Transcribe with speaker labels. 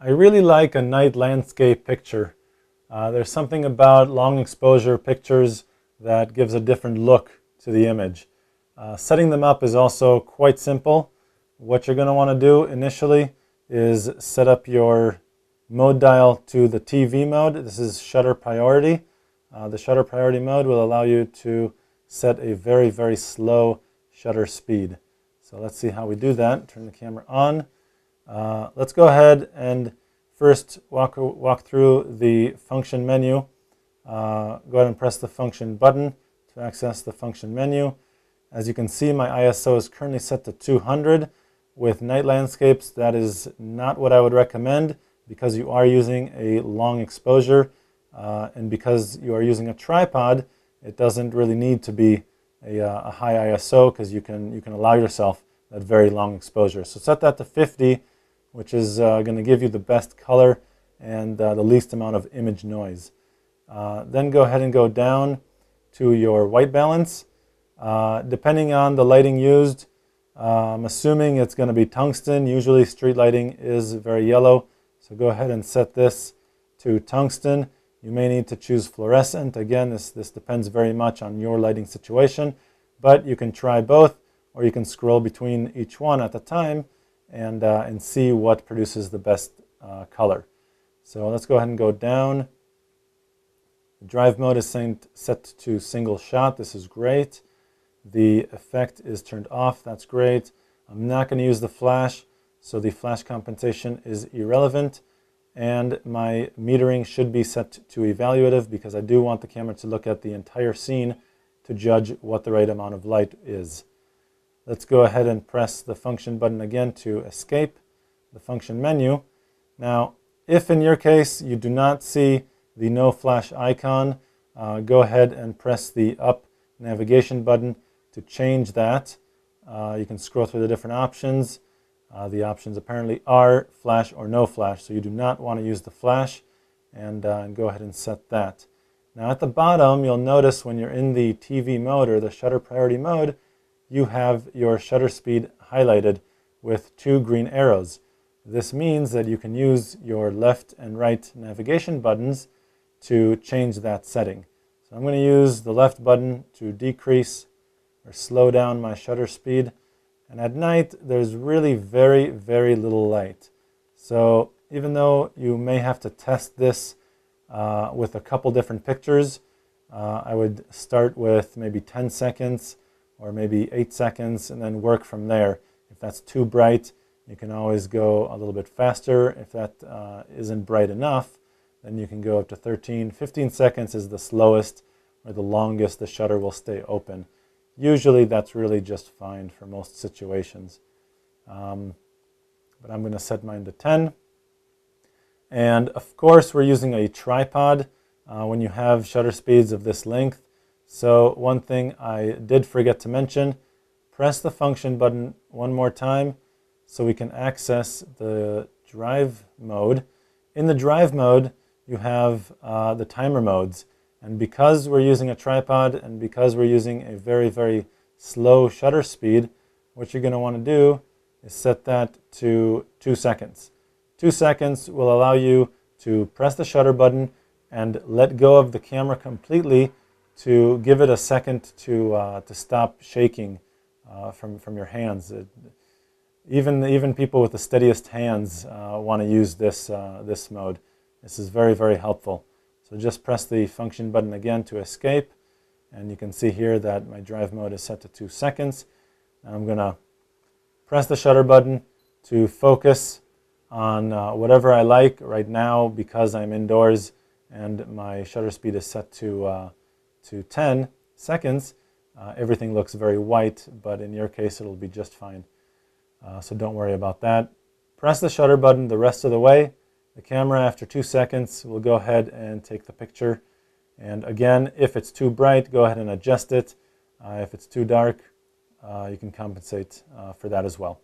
Speaker 1: I really like a night landscape picture. There's something about long exposure pictures that gives a different look to the image. Setting them up is also quite simple. What you're going to want to do initially is set up your mode dial to the TV mode. This is shutter priority. The shutter priority mode will allow you to set a very, very slow shutter speed. So let's see how we do that. Turn the camera on. Let's go ahead and first walk through the function menu. Go ahead and press the function button to access the function menu. As you can see, my ISO is currently set to 200. With night landscapes, that is not what I would recommend because you are using a long exposure and because you are using a tripod, it doesn't really need to be a high ISO because you can allow yourself that very long exposure. So set that to 50, which is going to give you the best color and the least amount of image noise. Then go ahead and go down to your white balance. Depending on the lighting used, I'm assuming it's going to be tungsten. Usually street lighting is very yellow, so go ahead and set this to tungsten. You may need to choose fluorescent. Again, this depends very much on your lighting situation, but you can try both, or you can scroll between each one at a time and see what produces the best color. So let's go ahead and go down. The drive mode is set to single shot. This is great. The effect is turned off. That's great. I'm not going to use the flash, so the flash compensation is irrelevant. And my metering should be set to evaluative because I do want the camera to look at the entire scene to judge what the right amount of light is. Let's go ahead and press the function button again to escape the function menu. Now, if in your case you do not see the no flash icon, go ahead and press the up navigation button to change that. You can scroll through the different options. The options apparently are flash or no flash, so you do not want to use the flash, and go ahead and set that. Now at the bottom, you'll notice when you're in the TV mode or the shutter priority mode, you have your shutter speed highlighted with 2 green arrows. This means that you can use your left and right navigation buttons to change that setting. So I'm going to use the left button to decrease or slow down my shutter speed. And at night, there's really very, very little light. So even though you may have to test this with a couple different pictures, I would start with maybe 10 seconds or maybe 8 seconds and then work from there. If that's too bright, you can always go a little bit faster. If that isn't bright enough, then you can go up to 13. 15 seconds is the slowest or the longest the shutter will stay open. Usually that's really just fine for most situations. But I'm going to set mine to 10. And of course we're using a tripod when you have shutter speeds of this length. So one thing I did forget to mention, press the function button one more time so we can access the drive mode. In the drive mode, you have the timer modes. And because we're using a tripod and because we're using a very, very slow shutter speed, what you're going to want to do is set that to 2 seconds. 2 seconds will allow you to press the shutter button and let go of the camera completely to give it a second to stop shaking from your hands. Even people with the steadiest hands want to use this mode. This is very, very helpful. So just press the function button again to escape, and you can see here that my drive mode is set to 2 seconds. Now I'm going to press the shutter button to focus on whatever I like. Right now, because I'm indoors and my shutter speed is set to 10 seconds, everything looks very white, but in your case it'll be just fine. So don't worry about that. Press the shutter button the rest of the way. The camera, after 2 seconds, will go ahead and take the picture. And again, if it's too bright, go ahead and adjust it. If it's too dark, you can compensate for that as well.